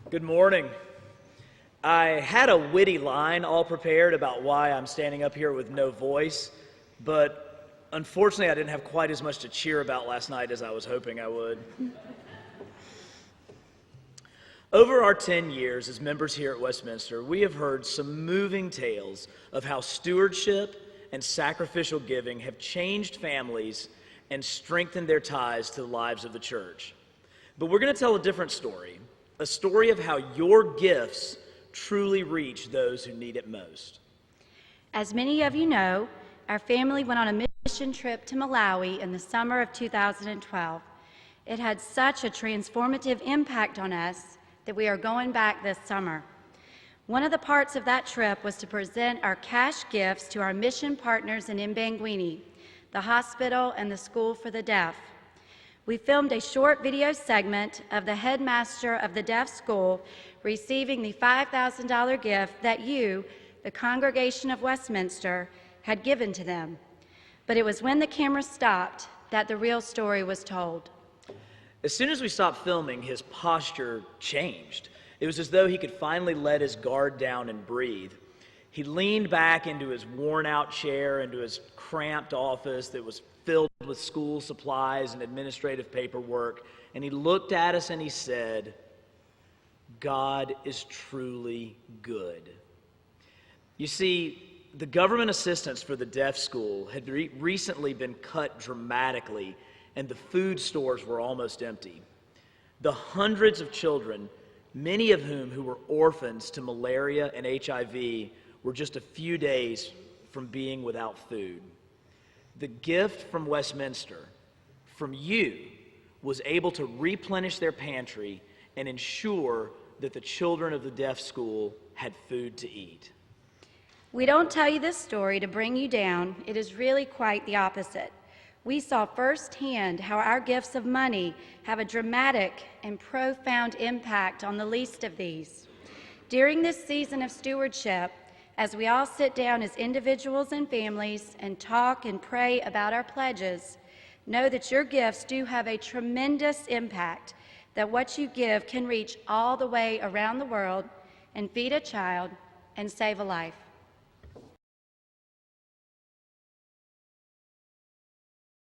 Good morning. I had a witty line all prepared about why I'm standing up here with no voice, but unfortunately I didn't have quite as much to cheer about last night as I was hoping I would. Over our 10 years as members here at Westminster, we have heard some moving tales of how stewardship and sacrificial giving have changed families and strengthened their ties to the lives of the church. But we're going to tell a different story, a story of how your gifts truly reach those who need it most. As many of you know, our family went on a mission trip to Malawi in the summer of 2012. It had such a transformative impact on us that we are going back this summer. One of the parts of that trip was to present our cash gifts to our mission partners in Embangweni, the hospital and the school for the deaf. We filmed a short video segment of the headmaster of the deaf school receiving the $5,000 gift that you, the congregation of Westminster, had given to them. But it was when the camera stopped that the real story was told. As soon as we stopped filming, his posture changed. It was as though he could finally let his guard down and breathe. He leaned back into his worn-out chair, into his cramped office that was filled with school supplies and administrative paperwork, and he looked at us and he said, "God is truly good." You see, the government assistance for the deaf school had recently been cut dramatically, and the food stores were almost empty. The hundreds of children, many of whom who were orphans to malaria and HIV, were just a few days from being without food. The gift from Westminster, from you, was able to replenish their pantry and ensure that the children of the deaf school had food to eat. We don't tell you this story to bring you down. It is really quite the opposite. We saw firsthand how our gifts of money have a dramatic and profound impact on the least of these. During this season of stewardship, as we all sit down as individuals and families and talk and pray about our pledges, know that your gifts do have a tremendous impact, that what you give can reach all the way around the world and feed a child and save a life.